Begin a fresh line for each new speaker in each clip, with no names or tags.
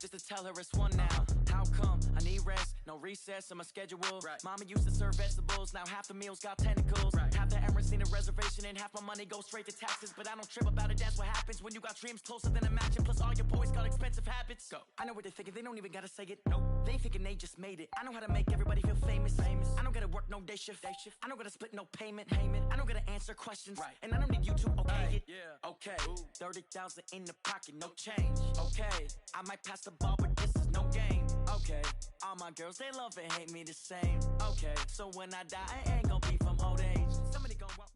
just to tell her it's one now. How come? I need rest, no recess in my schedule. Right. Mama used to serve vegetables, now half the meals got tentacles. Right. Half the Emirates need a reservation and half my money goes straight to taxes. But I don't trip about it, that's what happens when you got dreams closer than a mansion. Plus all your boys got expensive habits. Go. I know what they're thinking, they don't even gotta say it. Nope. They thinking they just made it. I know how to make everybody feel famous. I don't gotta work no day shift. I don't gotta split no payment. I don't gotta answer questions. Right. And I don't need you to okay it. Yeah. Okay. Ooh. 30,000 in the pocket, no change. Okay. I might pass the ball, but this is no game. Okay. All my girls, they love and hate me the same. Okay. So when I die, I ain't gonna be from old age. Somebody gonna want.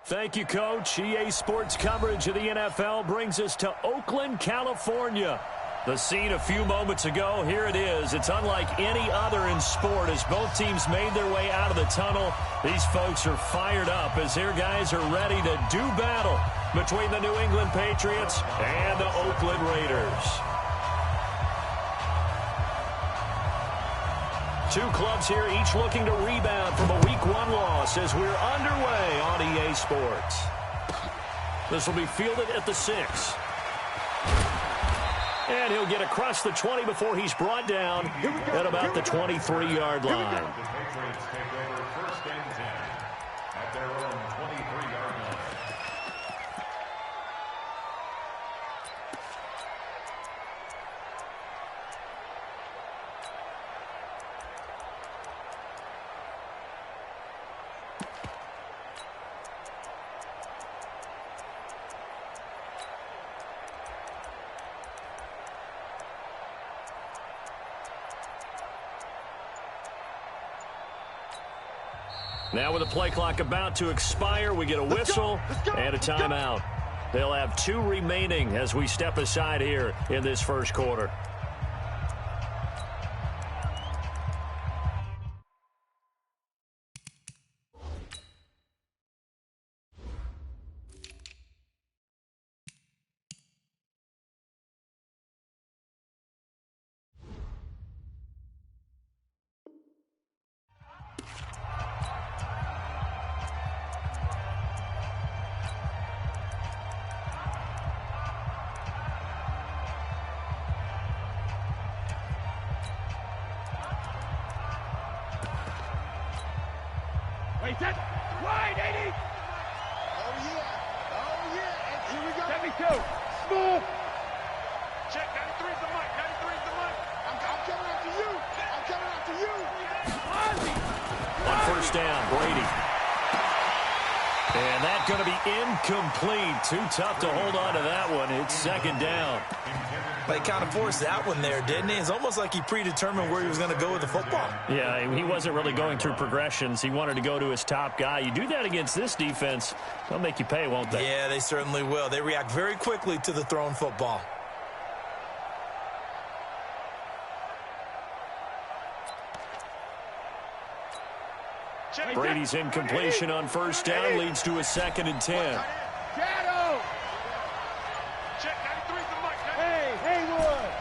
Thank you, Coach. EA Sports coverage of the NFL brings us to Oakland, California. The scene a few moments ago, here it is. It's unlike any other in sport as both teams made their way out of the tunnel. These folks are fired up as their guys are ready to do battle between the New England Patriots and the Oakland Raiders. Two clubs here, each looking to rebound from a Week 1 loss as we're underway on EA Sports. This will be fielded at the 6. And he'll get across the 20 before he's brought down at about the 23-yard line.
The Patriots take over 1st and 10 at their own 23-yard line.
Now with the play clock about to expire, we get a whistle and a timeout. They'll have 2 remaining as we step aside here in this first quarter.
Wait, that's wide, 80!
Oh, yeah. Oh, yeah. And here we go.
72. Smooth.
Check. 93's the mic. 93's the mic. I'm coming after you. I'm coming after you.
On first down, Brady. And that's going to be incomplete. Too tough to hold on to that one. It's second down.
They kind of forced that one there, didn't he? It's almost like he predetermined where he was going to go with the football.
Yeah, he wasn't really going through progressions. He wanted to go to his top guy. You do that against this defense, they'll make you pay, won't they?
Yeah, they certainly will. They react very quickly to the thrown football.
Brady's incompletion on first down leads to a 2nd and 10.
Shadow.
Check. 93's the mic.
Hey, Haywood.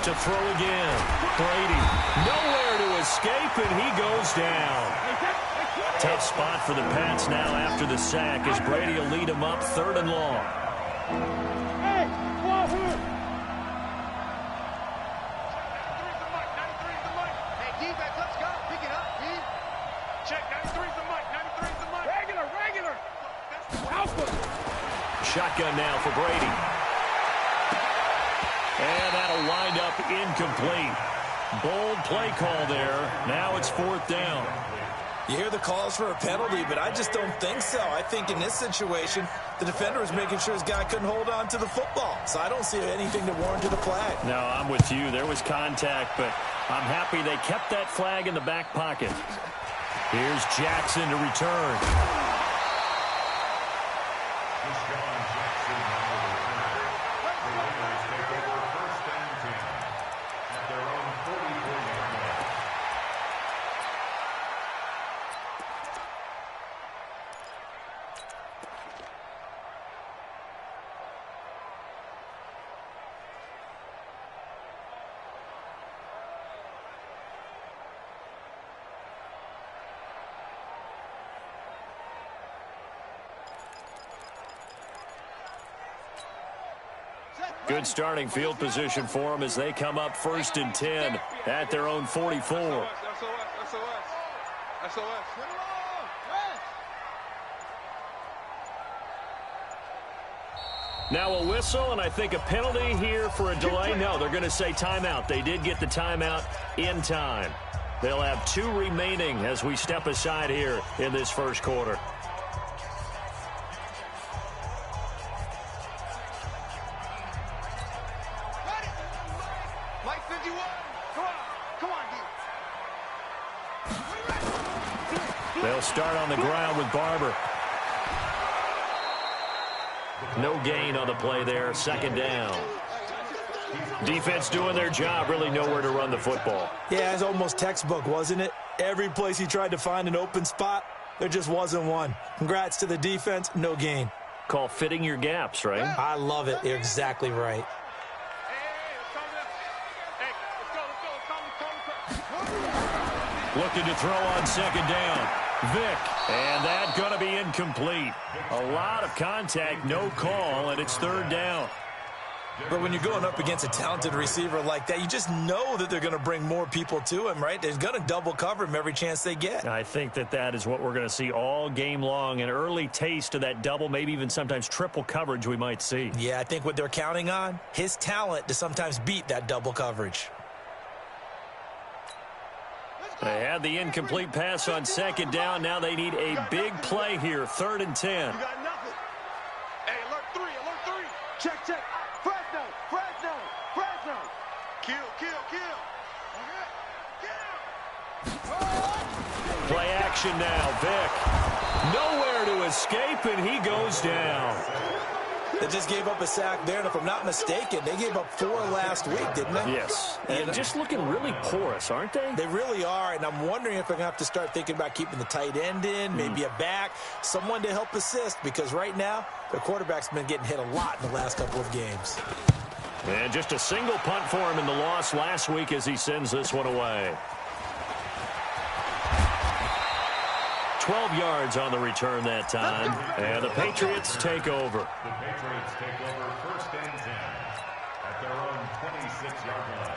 To throw again. Brady nowhere to escape, and he goes down. Tough spot for the Pats now after the sack as Brady will lead him up 3rd and long.
Hey, Walker.
Shotgun now for Brady. And that'll wind up incomplete. Bold play call there. Now it's 4th down.
You hear the calls for a penalty, but I just don't think so. I think in this situation, the defender was making sure his guy couldn't hold on to the football. So I don't see anything to warrant a flag.
No, I'm with you. There was contact, but I'm happy they kept that flag in the back pocket. Here's Jackson to return. Good starting field position for them as they come up 1st and 10 at their own 44. Now a whistle, and I think a penalty here for a delay. No, they're going to say timeout. They did get the timeout in time. They'll have 2 remaining as we step aside here in this first quarter. They'll start on the ground with Barber. No gain on the play there. 2nd down. Defense doing their job. Really nowhere to run the football.
Yeah, it's almost textbook, wasn't it? Every place he tried to find an open spot, there just wasn't one. Congrats to the defense. No gain.
Call fitting your gaps, right?
I love it. You're exactly right.
Looking to throw on 2nd down. Vic, and that's going to be incomplete. A lot of contact, no call, and it's 3rd down.
But when you're going up against a talented receiver like that, you just know that they're going to bring more people to him, right? They're going to double cover him every chance they get.
I think that is what we're going to see all game long, an early taste of that double, maybe even sometimes triple coverage we might see.
Yeah, I think what they're counting on, his talent to sometimes beat that double coverage.
They had the incomplete pass on 2nd down. Now they need a big play here, 3rd and 10.
You got nothing. Hey, alert 3, alert 3. Check, check. Fresno, Fresno, Fresno. Kill, kill, kill.
Play action now, Vic. Nowhere to escape, and he goes down.
They just gave up a sack there, and if I'm not mistaken, they gave up 4 last week, didn't they?
Yes. And just looking really porous, aren't they?
They really are, and I'm wondering if they're going to have to start thinking about keeping the tight end in, maybe a back, someone to help assist, because right now, their quarterback's been getting hit a lot in the last couple of games.
And just a single punt for him in the loss last week as he sends this one away. 12 yards on the return that time, and the Patriots take over.
The Patriots take over 1st and 10 at their own 26-yard line.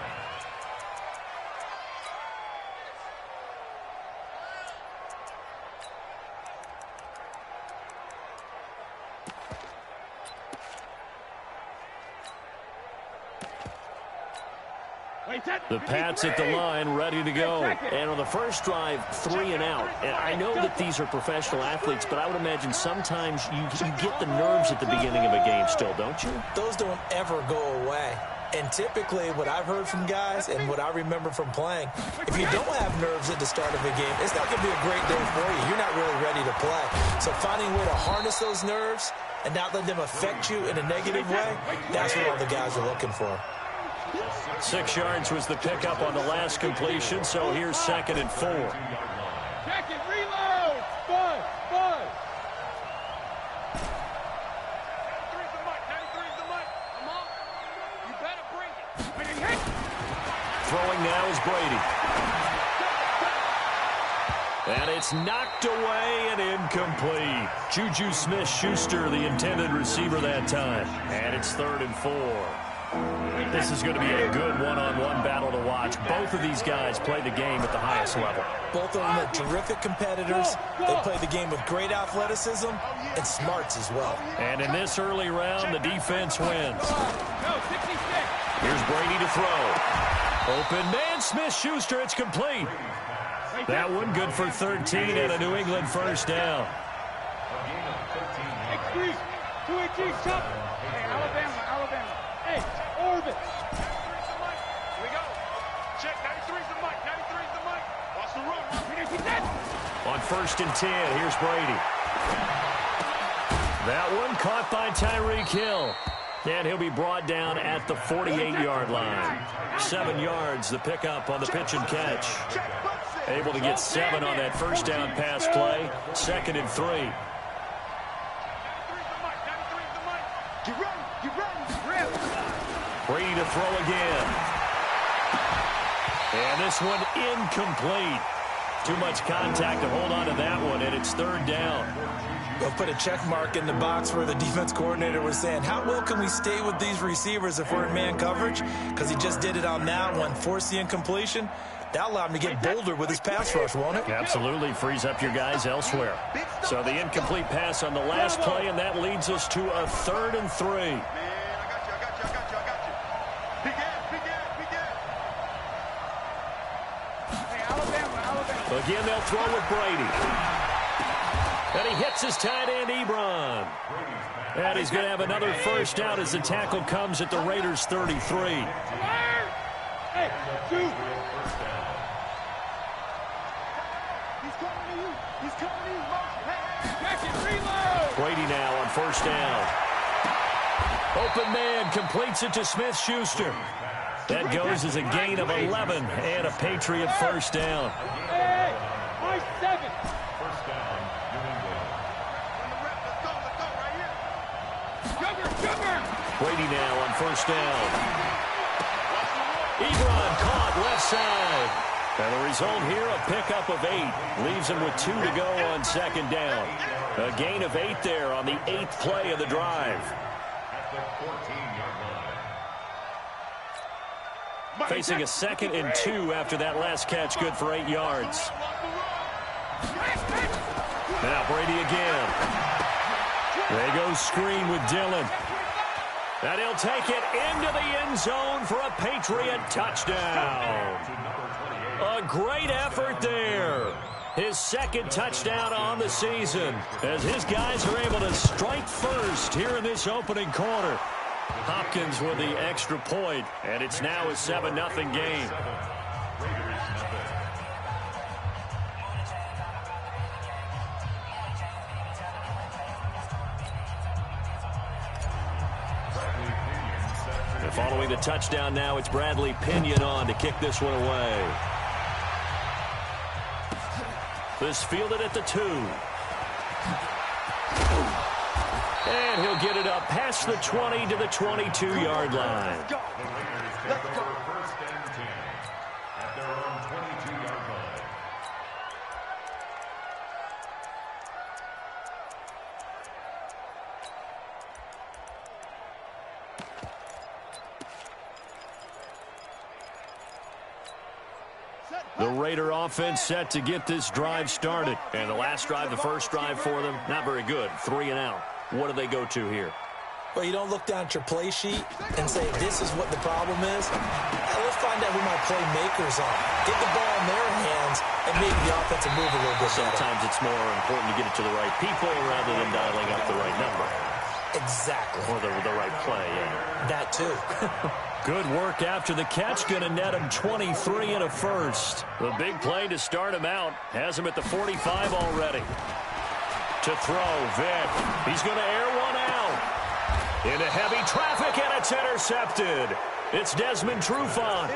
The Pats at the line, ready to go. And on the first drive, 3 and out. And I know that these are professional athletes, but I would imagine sometimes you get the nerves at the beginning of a game still, don't you?
Those don't ever go away. And typically, what I've heard from guys and what I remember from playing, if you don't have nerves at the start of a game, it's not going to be a great day for you. You're not really ready to play. So finding a way to harness those nerves and not let them affect you in a negative way, that's what all the guys are looking for.
6 yards was the pickup on the last completion, so here's 2nd and 4.
Check it, reload! Bud!
93's the mic, 93's the mic. Come on. You better bring it.
Throwing now is Brady. And it's knocked away and incomplete. Juju Smith-Schuster, the intended receiver that time. And it's 3rd and 4. This is going to be a good one-on-one battle to watch. Both of these guys play the game at the highest level.
Both of them are terrific competitors. They play the game with great athleticism and smarts as well.
And in this early round, the defense wins. Here's Brady to throw. Open man, Smith-Schuster, it's complete. That one good for 13 and a New England 1st down.
Hey, Alabama. Hey, Orbit.
93's the mic. Here we go. Check, 93's the mic, 93's the mic. Watch the run.
On 1st and 10, here's Brady. That one caught by Tyreek Hill. And he'll be brought down at the 48-yard line. 7 yards, the pickup on the pitch and catch. Able to get 7 on that 1st down pass play. 2nd and 3.
93's the mic. Get ready.
Brady to throw again. And this one incomplete. Too much contact to hold on to that one, and it's 3rd down.
We'll put a check mark in the box where the defense coordinator was saying, how well can we stay with these receivers if we're in man coverage? Because he just did it on that one, forced the incompletion. That allowed him to get bolder with his pass rush, won't it?
Absolutely frees up your guys elsewhere. So the incomplete pass on the last play, and that leads us to a 3rd and 3.
Man, I got you. Big ass.
Hey, Alabama.
Again, they'll throw with Brady. And he hits his tight end, Ebron. And he's going to have another first down as the tackle comes at the Raiders' 33.
Hey, shoot.
He's coming to you.
Check it, reload.
Brady now on first down. Open man completes it to Smith-Schuster. That goes as a gain of 11 and a Patriot first down.
Hey, my 7.
First down, New England.
Let's go right here.
Sugar.
Brady now on first down. Ebron caught left side. And the result here, a pickup of 8. Leaves him with 2 to go on second down. A gain of 8 there on the 8th play of the drive.
At the 14-yard line.
Facing a 2nd and 2 after that last catch, good for 8 yards. Now Brady again. There goes screen with Dillon. And he'll take it into the end zone for a Patriot touchdown. A great effort there. His 2nd touchdown on the season as his guys are able to strike first here in this opening quarter. Hopkins with the extra point, and it's now a 7-0 game. And following the touchdown now, it's Bradley Pinion on to kick this one away. This fielded at the 2. And he'll get it up past the 20 to the 22-yard line.
The Raiders take over first and 10 at their own 22-yard line.
The Raider offense set to get this drive started. And the last drive, the first drive for them, not very good. 3 and out. What do they go to here?
Well, you don't look down at your play sheet and say, this is what the problem is. Let's find out who my playmakers are. Get the ball in their hands and make the offensive move a little bit better.
Sometimes it's more important to get it to the right people rather than dialing up the right number.
Exactly.
Or the right play, yeah.
That too.
Good work after the catch. Going to net him 23 and a first. The big play to start him out. Has him at the 45 already. To throw, Vick. He's going to air one out. Into heavy traffic, and it's intercepted. It's Desmond Trufant.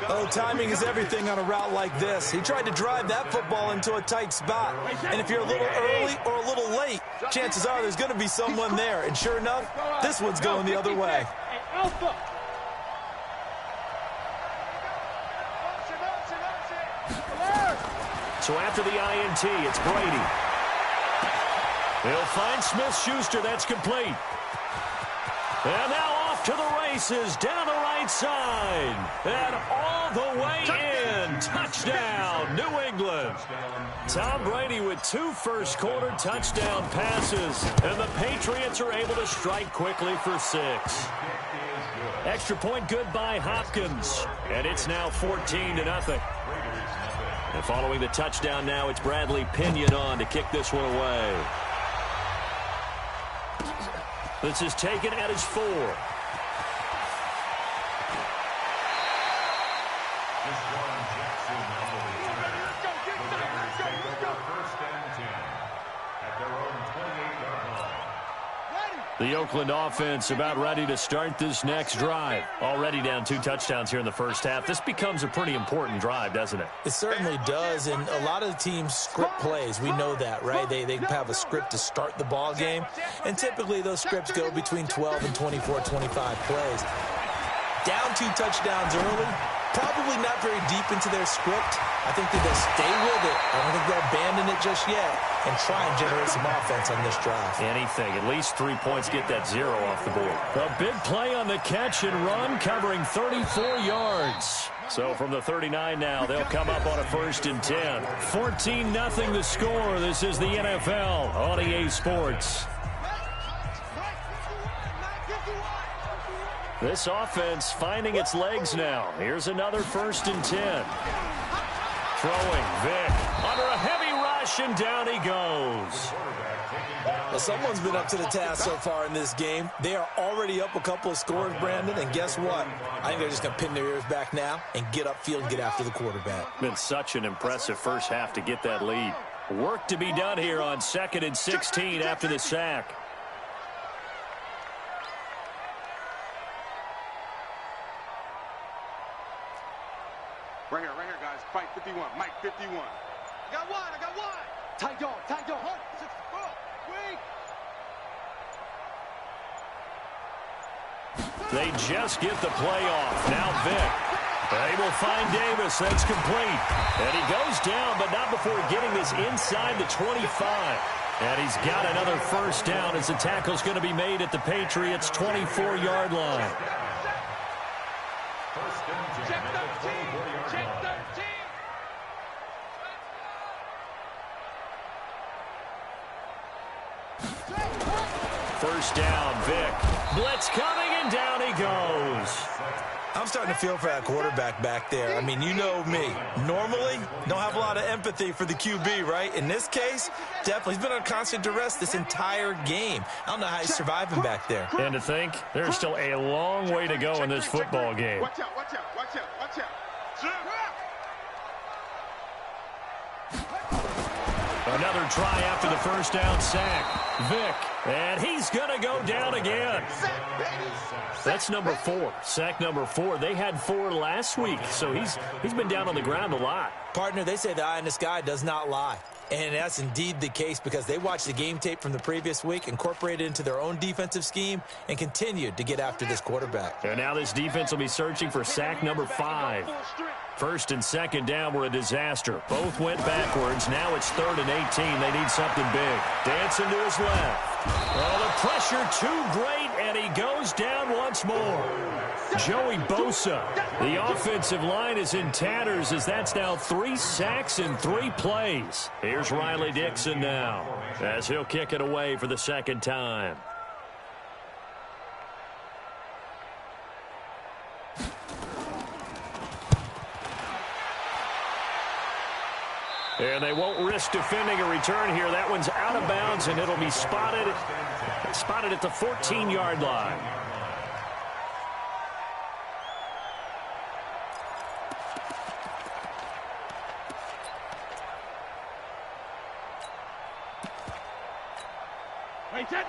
Oh, timing is everything on a route like this. He tried to drive that football into a tight spot. And if you're a little early or a little late, chances are there's going to be someone there. And sure enough, this one's going the other way.
Hey, Alpha.
So after the INT, it's Brady. He'll find Smith-Schuster. That's complete. And now off to the races, down the right side. And all the way in. Touchdown, New England. Tom Brady with 2 first-quarter touchdown passes. And the Patriots are able to strike quickly for 6. Extra point good by Hopkins. And it's now 14-0. And following the touchdown now, it's Bradley Pinion on to kick this one away. This is taken at his 4. The Oakland offense about ready to start this next drive. Already down 2 touchdowns here in the first half. This becomes a pretty important drive, doesn't it?
It certainly does, and a lot of the teams script plays. We know that, right? They have a script to start the ball game, and typically those scripts go between 12 and 24, 25 plays. Down 2 touchdowns early, probably not very deep into their script. I think that they'll stay with it. I don't think they'll abandon it just yet and try and generate some offense on this drive.
Anything. At least 3 points, get that 0 off the board. A big play on the catch and run, covering 34 yards. So from the 39 now, they'll come up on a 1st and 10. 14-0 the score. This is the NFL on EA Sports. This offense finding its legs now. Here's another 1st and 10. Throwing, Vick under a heavy rush, and down he goes.
Well, someone's been up to the task so far in this game. They are already up a couple of scores, Brandon, and guess what? I think they're just going to pin their ears back now and get upfield and get after the quarterback.
Been such an impressive first half to get that lead. Work to be done here on 2nd and 16 after the sack.
Right here, guys. Fight 51. Mike 51. I got one. Tight dog. Hold. 64. Wait.
They just get the play off. Now Vick. They will find Davis. That's complete. And he goes down, but not before getting this inside the 25. And he's got another 1st down as the tackle's going to be made at the Patriots' 24-yard line.
Check 13. Check 13.
First down, Vick. Blitz coming, and down he goes.
I'm starting to feel for that quarterback back there. I mean, you know me. Normally, don't have a lot of empathy for the QB, right? In this case, definitely. He's been on constant duress this entire game. I don't know how he's surviving back there.
And to think, there's still a long way to go in this football game.
Watch out.
Another try after the 1st down sack. Vick, and he's going to go down again. That's number 4. Sack number 4. They had 4 last week, so he's been down on the ground a lot.
Partner, they say the eye in the sky does not lie. And that's indeed the case because they watched the game tape from the previous week, incorporated it into their own defensive scheme, and continued to get after this quarterback.
And now this defense will be searching for sack number 5. 1st and 2nd down were a disaster. Both went backwards. Now it's 3rd and 18. They need something big. Dancing to his left. Oh, the pressure too great, and he goes down once more. Joey Bosa. The offensive line is in tatters as that's now 3 sacks in 3 plays. Here's Riley Dixon now as he'll kick it away for the 2nd time. And they won't risk defending a return here. That one's out of bounds, and it'll be spotted at the 14-yard line.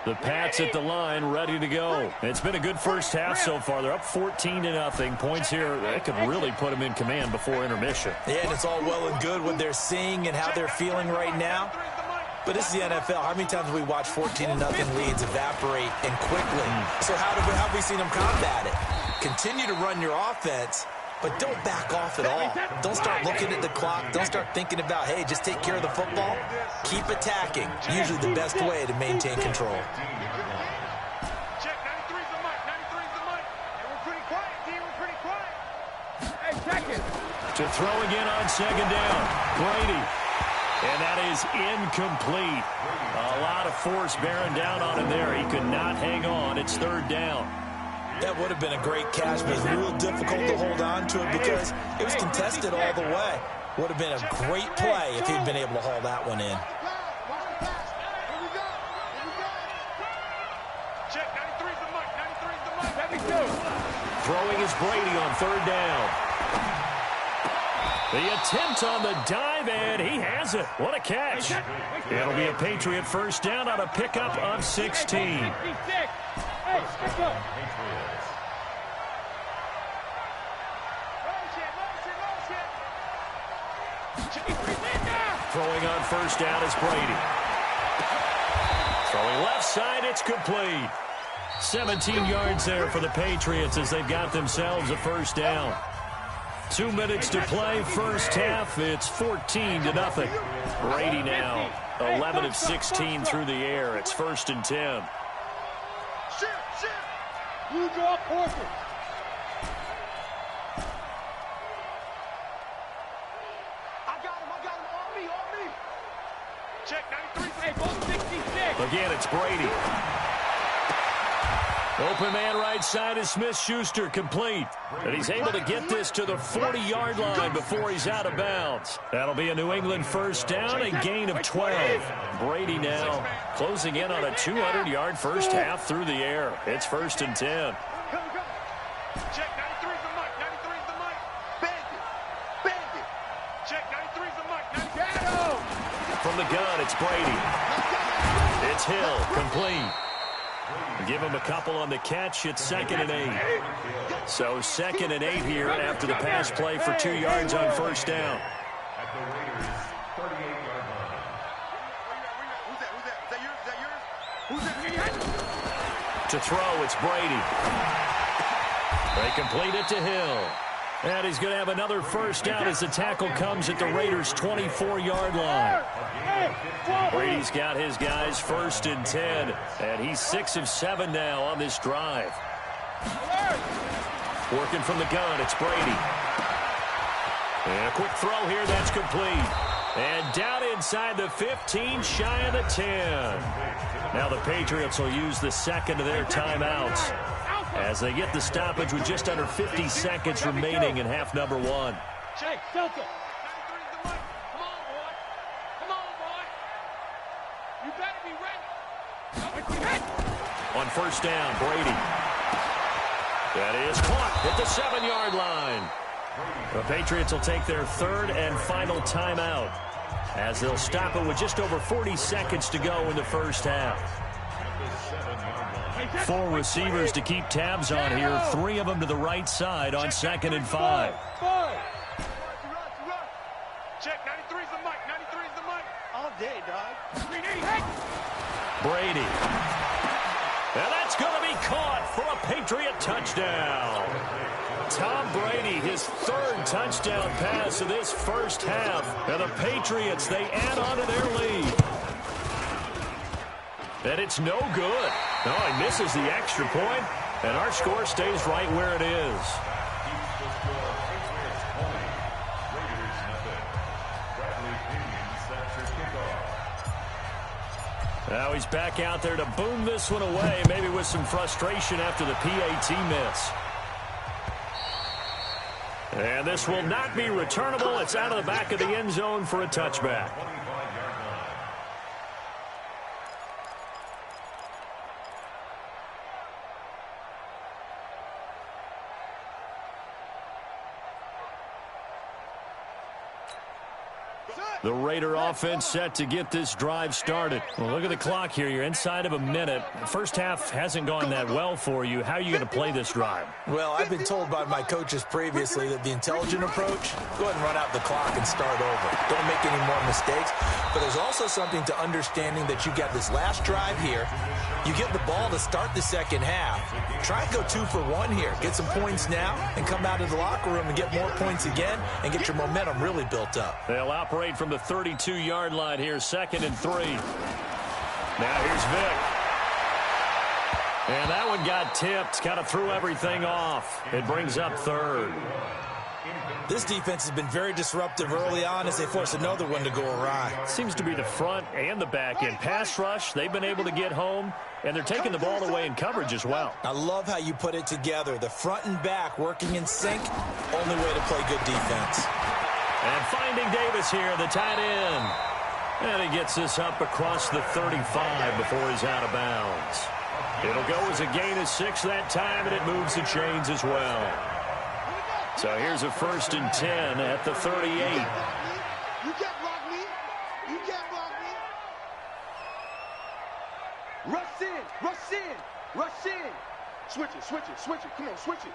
The Pats at the line, ready to go. It's been a good first half so far. They're up 14-0. Points here, that could really put them in command before intermission.
Yeah, and it's all well and good what they're seeing and how they're feeling right now. But this is the NFL. How many times have we watched 14-0 leads evaporate and quickly? So how have we seen them combat it? Continue to run your offense, but don't back off at all. Don't start looking at the clock. Don't start thinking about, hey, just take care of the football. Keep attacking. Usually the best way to maintain control.
Check 93's the mic. 93's the mic. And we're pretty quiet, D. We're pretty quiet.
Hey, check it.
To throw again on 2nd down. Brady. And that is incomplete. A lot of force bearing down on him there. He could not hang on. It's 3rd down.
That would have been a great catch, but it was real difficult to hold on to it because it was contested all the way. Would have been a great play if he'd been able to haul that one in.
Check 93's the mic. 93's the mic.
Let me do.
Throwing is Brady on 3rd down. The attempt on the dive, and he has it. What a catch. It'll be a Patriot 1st down on a pickup of 16.
Hey, stick up.
Throwing on 1st down is Brady. Throwing left side, it's complete. 17 yards there for the Patriots as they've got themselves a 1st down. 2 minutes to play, first half. It's 14-0. Brady now 11 of 16 through the air. It's 1st and 10.
You draw courses.
I got him. On me.
Check 93. Hey, ball 66.
Again, it's Brady. Open man right side is Smith-Schuster, complete. And he's able to get this to the 40-yard line before he's out of bounds. That'll be a New England first down, a gain of 12. Brady now closing in on a 200-yard first half through the air. It's 1st and 10.
Check 93's the mic. 93's the mic. Bandit. Check 93's the mic. Shadow.
From the gun, it's Brady. It's Hill, complete. Give him a couple on the catch. It's 2nd and 8. So 2nd and 8 here after the pass play for 2 yards on first down.
At the Raiders' 38-yard line.
Who's that?
To throw, it's Brady. They complete it to Hill. And he's going to have another first down as the tackle comes at the Raiders' 24-yard line. Brady's got his guys 1st and 10, and he's 6 of 7 now on this drive. Working from the gun, it's Brady. And a quick throw here, that's complete. And down inside the 15, shy of the 10. Now the Patriots will use the second of their timeouts as they get the stoppage with just under 50 seconds remaining in half number 1.
Check, Delta. 93's the mic. Come on, boy. You better be ready.
On first down, Brady. That is caught at the 7-yard line. The Patriots will take their 3rd and final timeout as they'll stop it with just over 40 seconds to go in the first half. 4 receivers to keep tabs on here. 3 of them to the right side on 2nd and 5.
Check 93's the mic. 93's the mic.
All day, dog.
Brady. And that's going to be caught for a Patriot touchdown. Tom Brady, his 3rd touchdown pass of this first half. And the Patriots, they add on to their lead. And it's no good. No, he misses the extra point, and our score stays right where it is. Now he's back out there to boom this one away, maybe with some frustration after the PAT miss. And this will not be returnable. It's out of the back of the end zone for a touchback. The Raider offense set to get this drive started. Well, look at the clock here. You're inside of a minute. The first half hasn't gone that well for you. How are you going to play this drive?
Well, I've been told by my coaches previously that the intelligent approach, go ahead and run out the clock and start over. Don't make any more mistakes. But there's also something to understanding that you got this last drive here. You get the ball to start the second half. Try and go 2 for 1 here. Get some points now and come out of the locker room and get more points again and get your momentum really built up.
They'll operate from the 32-yard line here, 2nd and 3. Now here's Vic. And that one got tipped, kind of threw everything off. It brings up 3rd.
This defense has been very disruptive early on as they force another one to go awry.
Seems to be the front and the back end. Pass rush, they've been able to get home, and they're taking the ball away in coverage as well.
I love how you put it together. The front and back working in sync, only way to play good defense.
And finding Davis here, the tight end. And he gets this up across the 35 before he's out of bounds. It'll go as a gain of 6 that time, and it moves the chains as well. So here's a 1st and 10 at the 38.
You can't block me. You can't block me. Rush in. Rush in. Rush in. Switch it. Switch it. Switch it. Come on, switch it.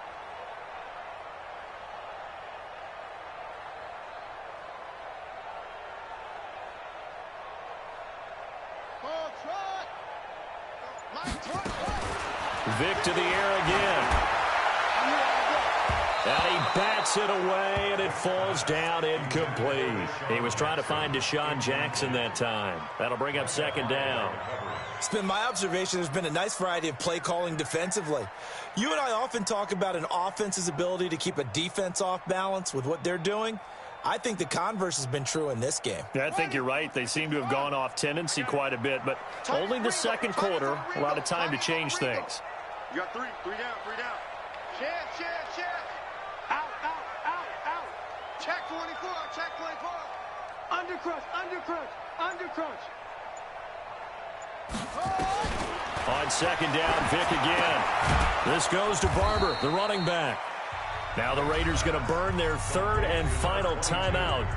Vic to the air again. And he bats it away, and it falls down incomplete. He was trying to find Deshaun Jackson that time. That'll bring up second down.
It's been my observation there's been a nice variety of play calling defensively. You and I often talk about an offense's ability to keep a defense off balance with what they're doing. I think the converse has been true in this game.
Yeah, I think you're right. They seem to have gone off tendency quite a bit, but only the second quarter, a lot of time to change things.
You got three down, three down.
Check. Out. Check 24, check 24. Undercrush.
On second down, Vick again. This goes to Barber, the running back. Now the Raiders going to burn their third and final timeout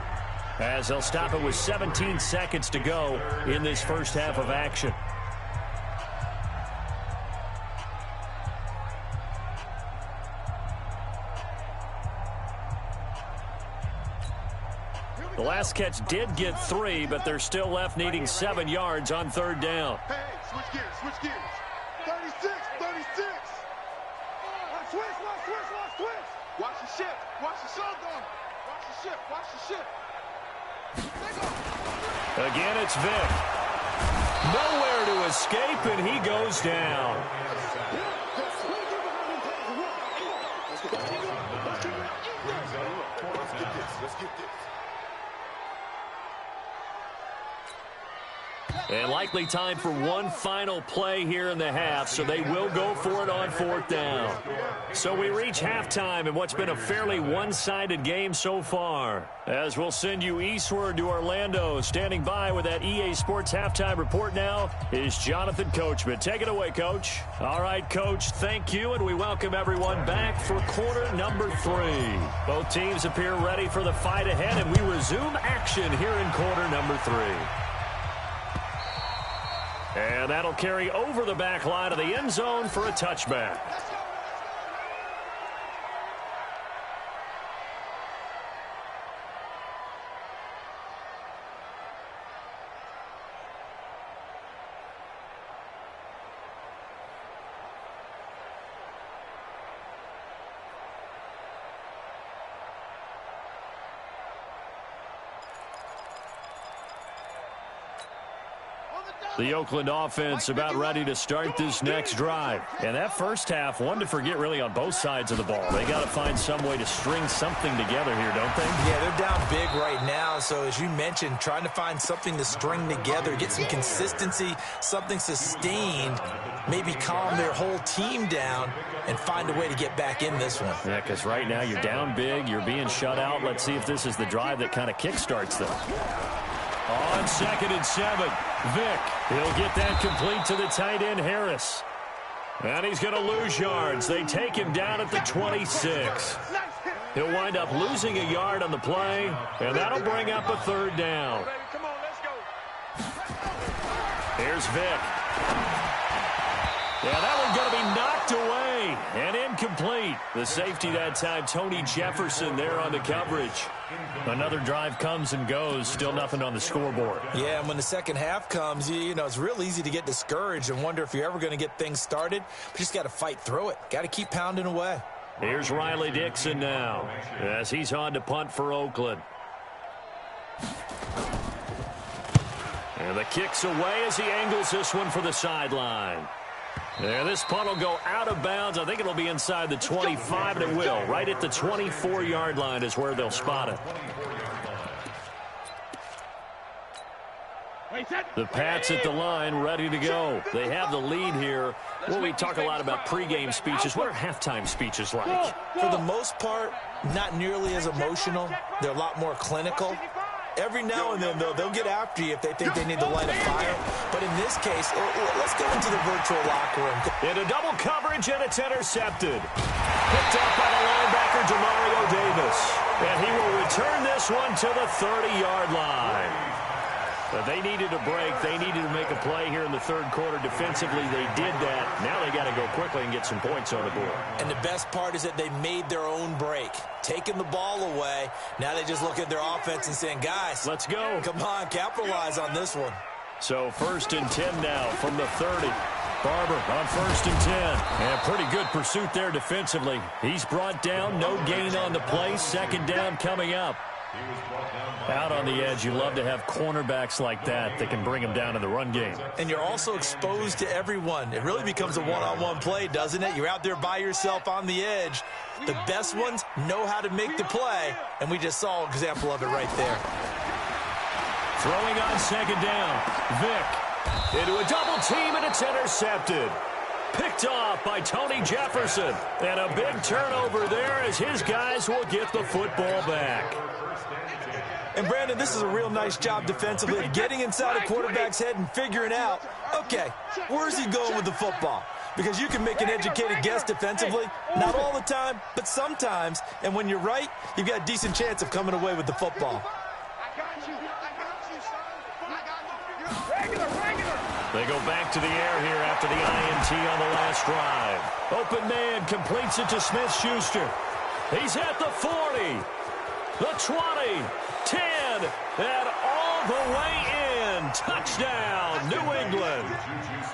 as they'll stop it with 17 seconds to go in this first half of action. The last catch did get 3, but they're still left needing 7 yards on third down.
Hey, switch gears. 36. Switch. Watch the shift. Watch the shift.
Again, it's Vick. Nowhere to escape, and he goes down.
Let's get this.
And likely time for one final play here in the half, so they will go for it on fourth down. So we reach halftime in what's been a fairly one-sided game so far. As we'll send you eastward to Orlando, standing by with that EA Sports halftime report now is Jonathan Coachman. Take it away, Coach. All right, Coach, thank you, and we welcome everyone back for quarter number 3. Both teams appear ready for the fight ahead, and we resume action here in quarter number 3. And that'll carry over the back line of the end zone for a touchback. The Oakland offense about ready to start this next drive. And that first half, one to forget really on both sides of the ball. They got to find some way to string something together here, don't they?
Yeah, they're down big right now. So as you mentioned, trying to find something to string together, get some consistency, something sustained, maybe calm their whole team down and find a way to get back in this one.
Yeah, because right now you're down big, you're being shut out. Let's see if this is the drive that kind of kickstarts them. On 2nd and 7, Vick. He'll get that complete to the tight end, Harris. And he's going to lose yards. They take him down at the 26. He'll wind up losing a yard on the play, and that'll bring up a third down.
Come on, let's go.
Here's Vick. Yeah, that one's going to be knocked away and incomplete. The safety that time, Tony Jefferson there on the coverage. Another drive comes and goes, still nothing on the scoreboard.
Yeah, and when the second half comes, you know, it's real easy to get discouraged and wonder if you're ever going to get things started. But you just got to fight through it. Got to keep pounding away.
Here's Riley Dixon now as he's on to punt for Oakland. And the kick's away as he angles this one for the sideline. Yeah, this punt will go out of bounds. I think it'll be inside the 25, and it will. Right at the 24-yard line is where they'll spot it. The Pats at the line, ready to go. They have the lead here. Well, we talk a lot about pregame speeches. What are halftime speeches like?
For the most part, not nearly as emotional. They're a lot more clinical. Every now and then, though, they'll get after you if they think they need to light a fire. But in this case, let's go into the virtual locker room.
Into double coverage, and it's intercepted. Picked up by the linebacker, Demario Davis. And he will return this one to the 30-yard line. But they needed a break. They needed to make a play here in the third quarter. Defensively, they did that. Now they got to go quickly and get some points on the board.
And the best part is that they made their own break. Taking the ball away. Now they just look at their offense and saying, guys,
let's go.
Come on, capitalize on this one.
So 1st and 10 now from the 30. Barber on 1st and 10. And pretty good pursuit there defensively. He's brought down, no gain on the play. 2nd down coming up. Out on the edge, you love to have cornerbacks like that can bring them down in the run game.
And you're also exposed to everyone. It really becomes a one-on-one play, doesn't it? You're out there by yourself on the edge. The best ones know how to make the play, and we just saw an example of it right there.
Throwing on 2nd down. Vick into a double team, and it's intercepted. Picked off by Tony Jefferson. And a big turnover there as his guys will get the football back.
And, Brandon, this is a real nice job defensively of getting inside a quarterback's head and figuring out, okay, where's he going with the football? Because you can make an educated guess defensively, not all the time, but sometimes. And when you're right, you've got a decent chance of coming away with the football.
They go back to the air here after the INT on the last drive. Open man completes it to Smith-Schuster. He's at the 40, the 20, 10, and all the way in. Touchdown, New England.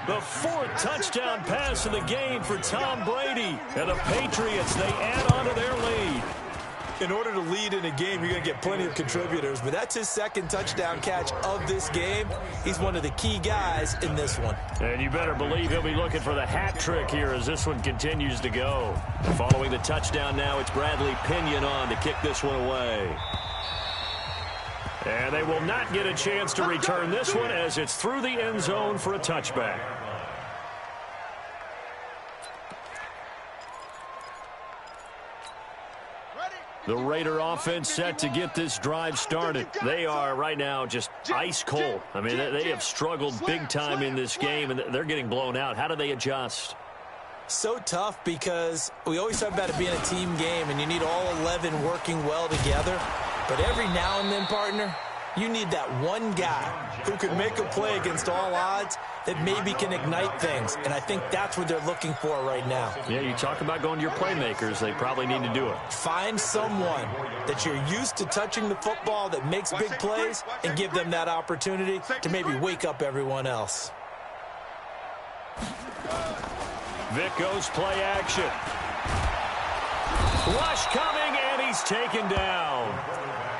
The 4th touchdown pass of the game for Tom Brady. And the Patriots, they add on to their lead.
In order to lead in a game, you're going to get plenty of contributors, but that's his 2nd touchdown catch of this game. He's one of the key guys in this one.
And you better believe he'll be looking for the hat trick here as this one continues to go. Following the touchdown now, it's Bradley Pinion on to kick this one away. And they will not get a chance to return this one as it's through the end zone for a touchback. The Raider offense set to get this drive started. They are right now just ice cold. I mean, they have struggled big time in this game, and they're getting blown out. How do they adjust?
So tough because we always talk about it being a team game, and you need all 11 working well together. But every now and then, partner, you need that one guy who can make a play against all odds that maybe can ignite things. And I think that's what they're looking for right now.
Yeah, you talk about going to your playmakers. They probably need to do it.
Find someone that you're used to touching the football that makes big plays and give them that opportunity to maybe wake up everyone else.
Vick goes play action. Rush coming, and he's taken down.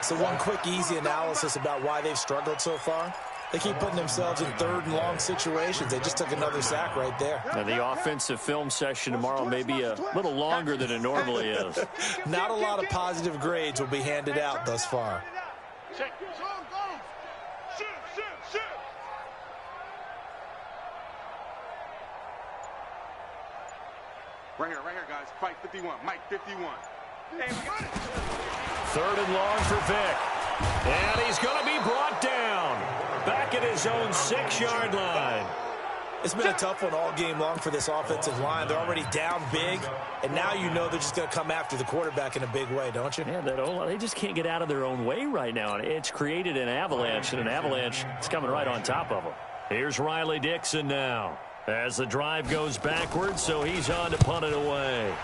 So one quick, easy analysis about why they've struggled so far. They keep putting themselves in 3rd and long situations. They just took another sack right there.
Now, the offensive film session tomorrow may be a little longer than it normally is.
Not a lot of positive grades will be handed out thus far.
Right here, guys. Fight 51. Mike 51.
3rd and long for Vick. And he's going to be brought down. Back at his own 6-yard line.
It's been a tough one all game long for this offensive line. They're already down big, and now you know they're just going to come after the quarterback in a big way, don't you?
Yeah, they just can't get out of their own way right now. It's created an avalanche, and an avalanche is coming right on top of them. Here's Riley Dixon now as the drive goes backwards, so he's on to punt it away.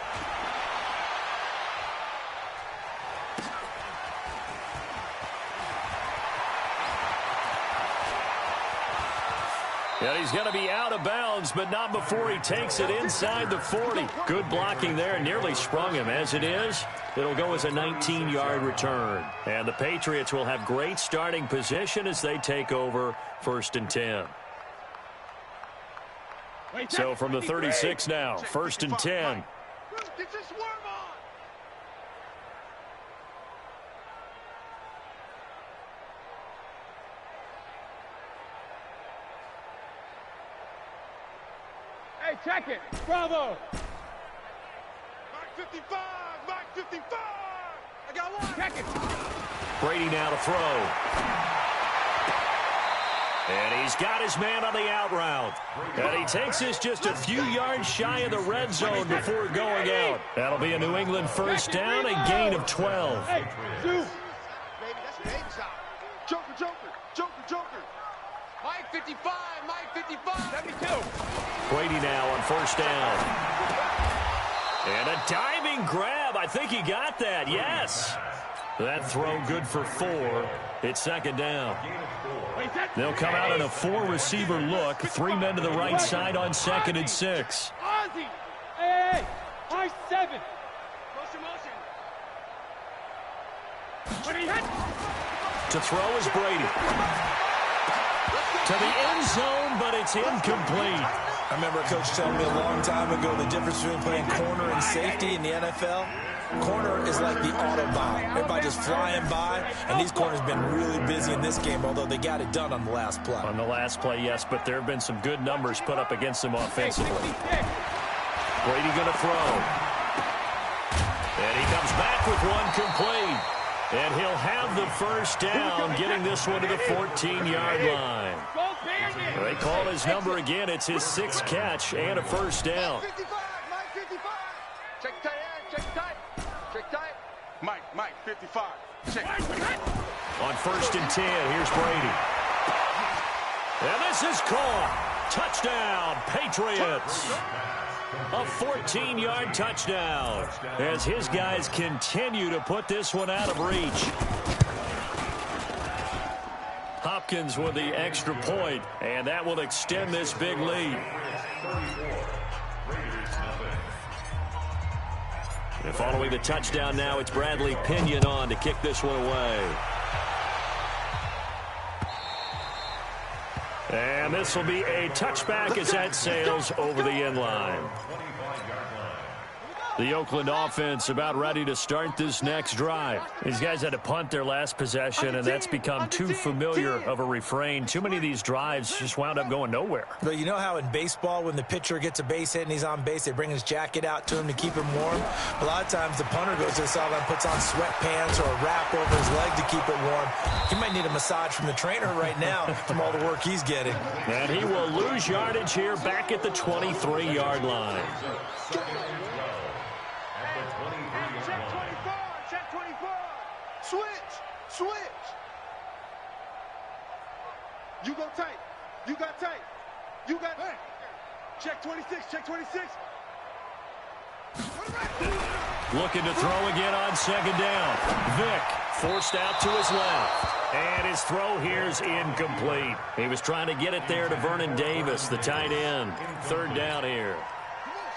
And he's going to be out of bounds, but not before he takes it inside the 40. Good blocking there, nearly sprung him. As it is, it'll go as a 19-yard return. And the Patriots will have great starting position as they take over 1st and 10. So from the 36 now, 1st and 10.
Get your swerve on.
Hey, check it. Bravo.
Mike 55. Mike 55. I got one.
Check it.
Brady now to throw. And he's got his man on the out route. And he takes this just a few yards shy of the red zone before going out. That'll be a New England 1st down, a gain of 12.
Hey, two.
Baby, that's your baby shot. Joker. Mike 55. Mike 55.
72.
Brady now on 1st down. And a diving grab. I think he got that. Yes. That throw good for 4. It's second down. They'll come out in a 4-receiver look. 3 men to the right side on 2nd and 6.
Ozzy! Hey! High 7!
To throw is Brady. To the end zone, but it's incomplete.
I remember a coach telling me a long time ago the difference between playing corner and safety in the NFL. Corner is like the Autobahn. Everybody just flying by, and these corners been really busy in this game, although they got it done on the last play.
On the last play, yes, but there have been some good numbers put up against them offensively. Brady going to throw. And he comes back with one complete. And he'll have the first down, getting this one to the 14-yard line. They call his number again. It's his 6th catch and a first down.
Check tight end, check tight. Check tight. Mike, 55. Check.
On 1st and 10, here's Brady. And this is caught. Touchdown, Patriots. A 14-yard touchdown as his guys continue to put this one out of reach. Hopkins with the extra point, and that will extend this big lead. And following the touchdown now, it's Bradley Pinion on to kick this one away. And this will be a touchback as that sails over the end line. The Oakland offense about ready to start this next drive. These guys had to punt their last possession, and that's become too familiar of a refrain. Too many of these drives just wound up going nowhere.
But you know how in baseball, when the pitcher gets a base hit and he's on base, they bring his jacket out to him to keep him warm? A lot of times the punter goes to the sideline, puts on sweatpants or a wrap over his leg to keep it warm. He might need a massage from the trainer right now from all the work he's getting.
And he will lose yardage here back at the 23-yard line.
Check 24. Switch. You go tight. You got tight. You got tight. Check 26.
Looking to throw again on 2nd down. Vick forced out to his left. And his throw here's incomplete. He was trying to get it there to Vernon Davis, the tight end. 3rd down here.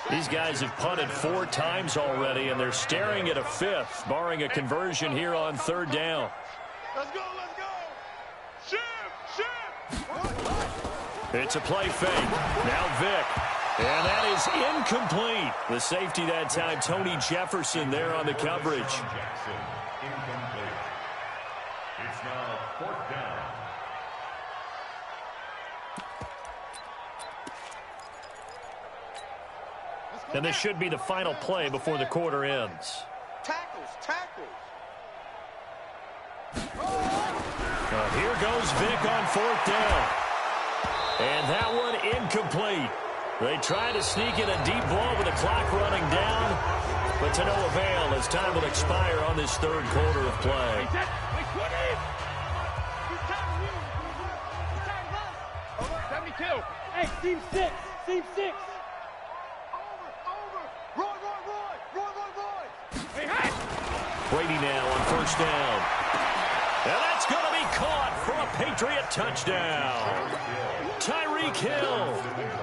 These guys have punted 4 times already, and they're staring at a 5th, barring a conversion here on 3rd down.
Let's go. Shift.
It's a play fake. Now Vick. And that is incomplete. The safety that time, Tony Jefferson, there on the coverage.
Incomplete. It's now 4th down.
And this should be the final play before the quarter ends.
Tackles.
Here goes Vick on 4th down. And that one incomplete. They try to sneak in a deep ball with the clock running down, but to no avail as time will expire on this 3rd quarter of play.
Hey, team 6.
Roy.
Brady now on 1st down. And that's going to be caught for a Patriot touchdown. Tyreek Hill,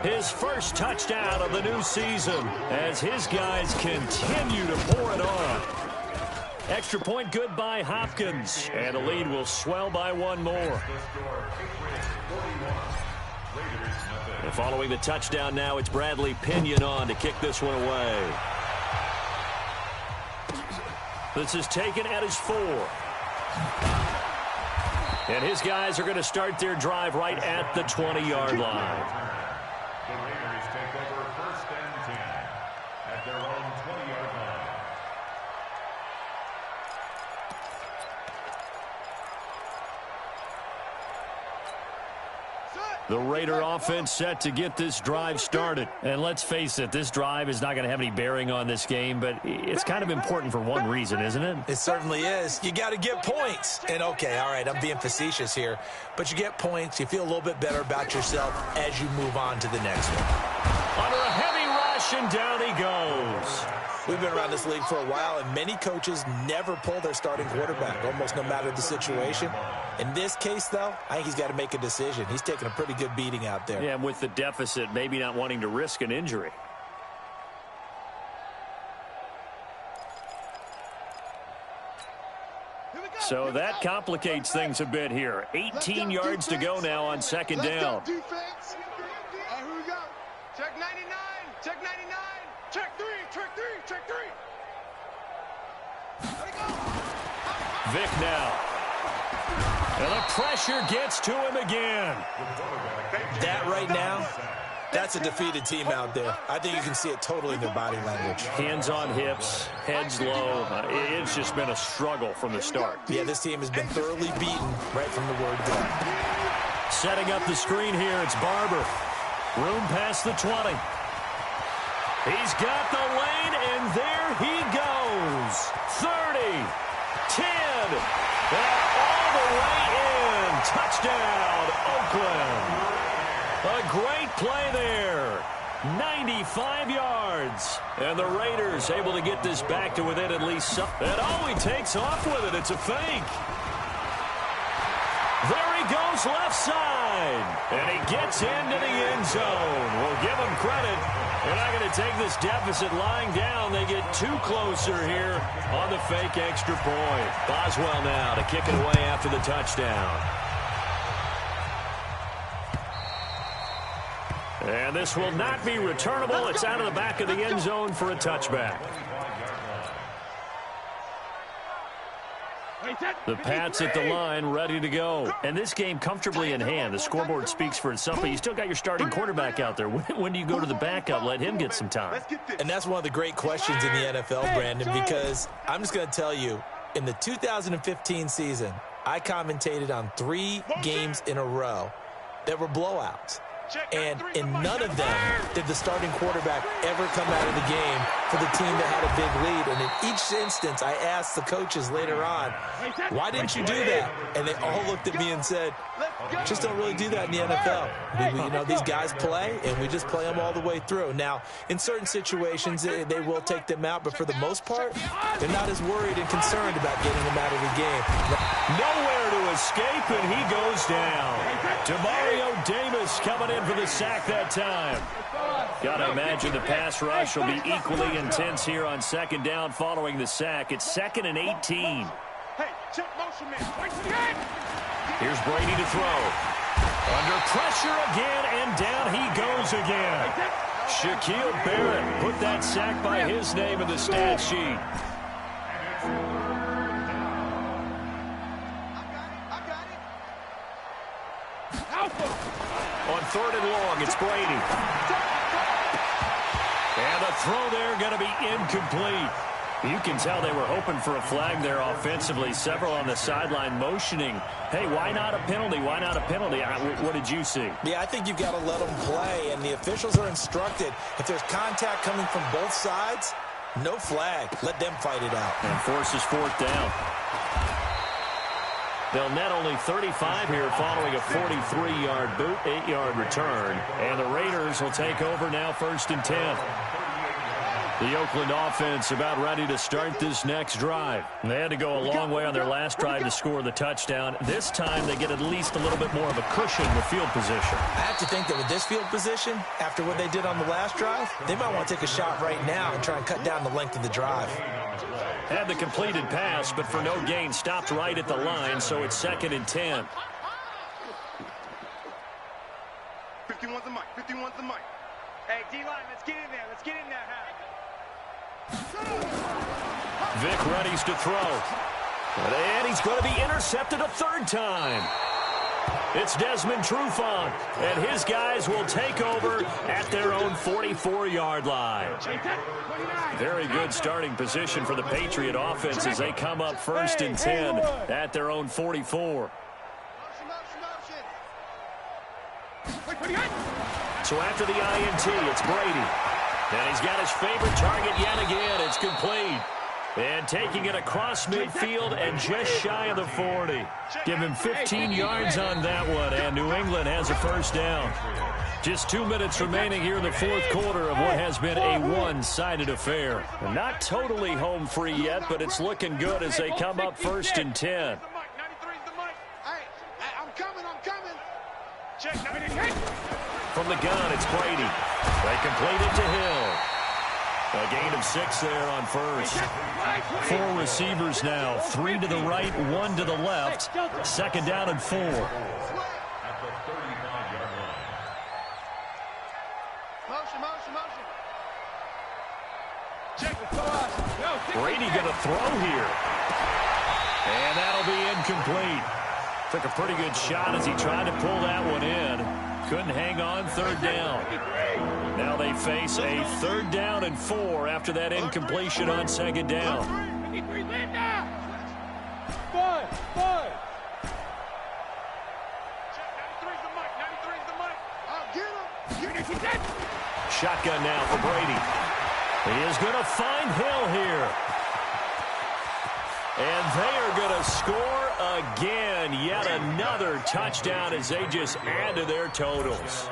his first touchdown of the new season as his guys continue to pour it on. Extra point good by Hopkins, and the lead will swell by 1 more. And following the touchdown now, it's Bradley Pinion on to kick this one away. This is taken at his 4. And his guys are going to start their drive right at the 20-yard line.
The Raiders take over 1st and 10 at their own 20-yard line.
The Raider offense set to get this drive started. And let's face it, this drive is not going to have any bearing on this game, but it's kind of important for one reason, isn't it?
It certainly is. You got to get points. And, okay, all right, I'm being facetious here. But you get points. You feel a little bit better about yourself as you move on to the next one.
Under a heavy rush, rush, and down he goes.
We've been around this league for a while, and many coaches never pull their starting quarterback, almost no matter the situation. In this case, though, I think he's got to make a decision. He's taking a pretty good beating out there.
Yeah, and with the deficit, maybe not wanting to risk an injury. So that complicates things a bit here. 18 yards to go now on second down.
Defense. And here we go. Check 99. Check 99. Check 3. Check 3. Check 3. There we go.
Vic now. And the pressure gets to him again.
That right now, that's a defeated team out there. I think you can see it totally in their body language.
Hands on hips, heads low. It's just been a struggle from the start.
Yeah, this team has been thoroughly beaten right from the word go.
Setting up the screen here, it's Barber. Room past the 20. He's got the lane, and there he goes. 30, 10, and all the way in. Touchdown, Oakland. A great play there. 95 yards. And the Raiders able to get this back to within at least some. And he takes off with it. It's a fake. There he goes left side. And he gets into the end zone. We'll give him credit. They're not going to take this deficit lying down. They get too closer here on the fake extra point. Boswell now to kick it away after the touchdown. And this will not be returnable. It's out of the back of the end zone for a touchback. The Pats at the line, ready to go. And this game comfortably in hand. The scoreboard speaks for itself, but you still got your starting quarterback out there. When do you go to the backup? Let him get some time.
And that's one of the great questions in the NFL, Brandon, because I'm just going to tell you, in the 2015 season, I commentated on 3 games in a row that were blowouts. And in none of them did the starting quarterback ever come out of the game for the team that had a big lead. And in each instance, I asked the coaches later on, why didn't you do that? And they all looked at me and said, just don't really do that in the NFL. These guys play, and we just play them all the way through. Now, in certain situations, they will take them out, but for the most part, they're not as worried and concerned about getting them out of the game.
Nowhere to escape, and he goes down. Demario Davis coming in for the sack that time. Gotta imagine the pass rush will be equally intense here on second down following the sack. It's 2nd and 18.
Hey, check motion man.
Here's Brady to throw. Under pressure again, and down he goes again. Shaquille Barrett put that sack by his name in the stat sheet. On 3rd and long, it's Brady. And the throw there going to be incomplete. You can tell they were hoping for a flag there offensively. Several on the sideline motioning, hey, why not a penalty? Why not a penalty? What did you see?
Yeah, I think you've got to let them play, and the officials are instructed. If there's contact coming from both sides, no flag. Let them fight it out.
And forces 4th down. They'll net only 35 here following a 43-yard boot, 8-yard return. And the Raiders will take over now 1st and 10. The Oakland offense about ready to start this next drive. They had to go a long way on their last drive to score the touchdown. This time they get at least a little bit more of a cushion with field position.
I have to think that with this field position, after what they did on the last drive, they might want to take a shot right now and try and cut down the length of the drive.
Had the completed pass, but for no gain, stopped right at the line, so it's 2nd and 10.
51's the mic. 51's the mic. Hey, D-line, let's get in there. Let's get in there,
Vic readies to throw. And he's going to be intercepted a 3rd time. It's Desmond Trufant, and his guys will take over at their own 44-yard line. Very good starting position for the Patriot offense as they come up 1st and 10 at their own 44. So after the INT, it's Brady. And he's got his favorite target yet again. It's complete. And taking it across midfield and just shy of the 40. Give him 15 yards on that one, and New England has a first down. Just 2 minutes remaining here in the fourth quarter of what has been a one-sided affair. Not totally home free yet, but it's looking good as they come up 1st and 10. From the gun, it's Brady. They complete it to Hill. A gain of 6 there on first. 4 receivers now. 3 to the right, 1 to the left. 2nd down and 4.
At the 35-yard line.
Motion.
Brady going to throw here. And that'll be incomplete. Took a pretty good shot as he tried to pull that one in. Couldn't hang on, 3rd down. Now they face a 3rd down and 4 after that incompletion on 2nd down. Shotgun now for Brady. He is going to find Hill here. And they are going to score again. Yet another touchdown as they just add to their totals.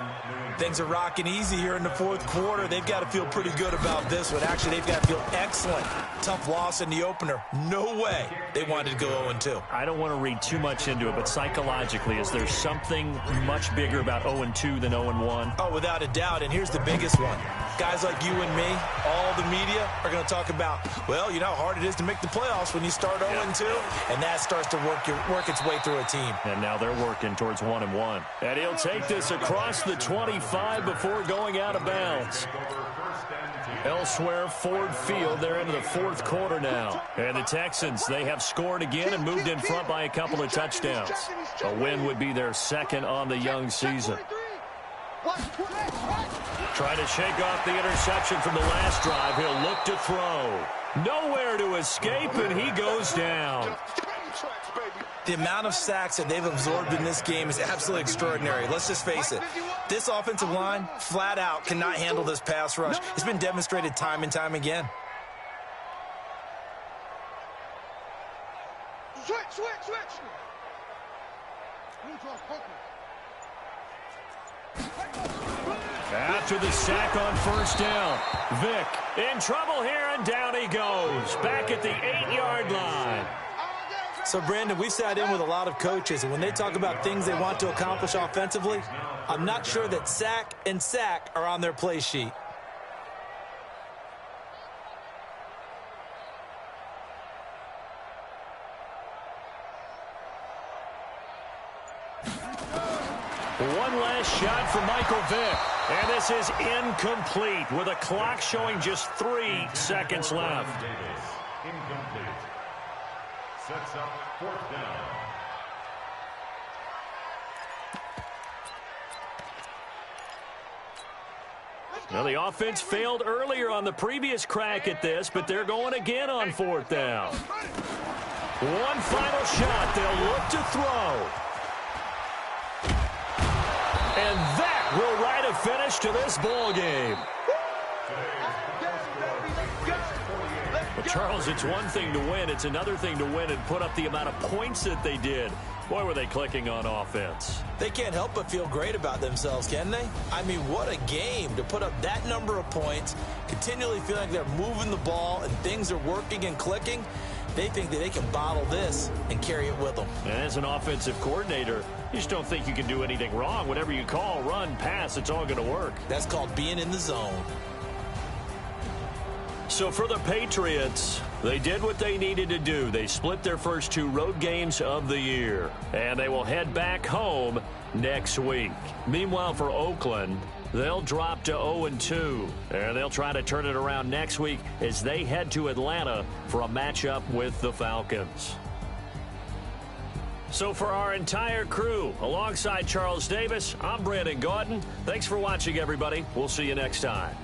Things are rocking easy here in the fourth quarter. They've got to feel pretty good about this one. Actually, they've got to feel excellent. Tough loss in the opener. No way they wanted to go 0-2.
I don't want to read too much into it, but psychologically, is there something much bigger about 0-2 than 0-1?
Oh, without a doubt, and here's the biggest one. Guys like you and me, all the media, are going to talk about, well, you know how hard it is to make the playoffs when you start 0-2, and that starts to work its way through a team.
And now they're working towards 1-1. And he'll take this across the 25 before going out of bounds. Elsewhere, Ford Field, they're into the fourth quarter now. And the Texans, they have scored again and moved in front by a couple of touchdowns. A win would be their 2nd on the young season. Trying to shake off the interception from the last drive. He'll look to throw. Nowhere to escape, and he goes down.
The amount of sacks that they've absorbed in this game is absolutely extraordinary. Let's just face it. This offensive line, flat out, cannot handle this pass rush. It's been demonstrated time and time again.
Switch.
After the sack on 1st down, Vick in trouble here, and down he goes. Back at the 8-yard line.
So, Brandon, we've sat in with a lot of coaches, and when they talk about things they want to accomplish offensively, I'm not sure that sack and sack are on their play sheet.
One last shot for Michael Vick. And this is incomplete with a clock showing just 3 seconds left.
Incomplete. Sets up 4th down.
Now, the offense failed earlier on the previous crack at this, but they're going again on 4th down. One final shot. They'll look to throw. And that will write a finish to this ball game. Well, Charles, it's one thing to win. It's another thing to win and put up the amount of points that they did. Boy, were they clicking on offense.
They can't help but feel great about themselves, can they? I mean, what a game to put up that number of points, continually feeling like they're moving the ball and things are working and clicking. They think that they can bottle this and carry it with them.
And as an offensive coordinator, you just don't think you can do anything wrong. Whatever you call, run, pass, it's all going to work.
That's called being in the zone.
So for the Patriots, they did what they needed to do. They split their first 2 road games of the year, and they will head back home next week. Meanwhile, for Oakland, they'll drop to 0-2, and they'll try to turn it around next week as they head to Atlanta for a matchup with the Falcons. So for our entire crew, alongside Charles Davis, I'm Brandon Gaudin. Thanks for watching, everybody. We'll see you next time.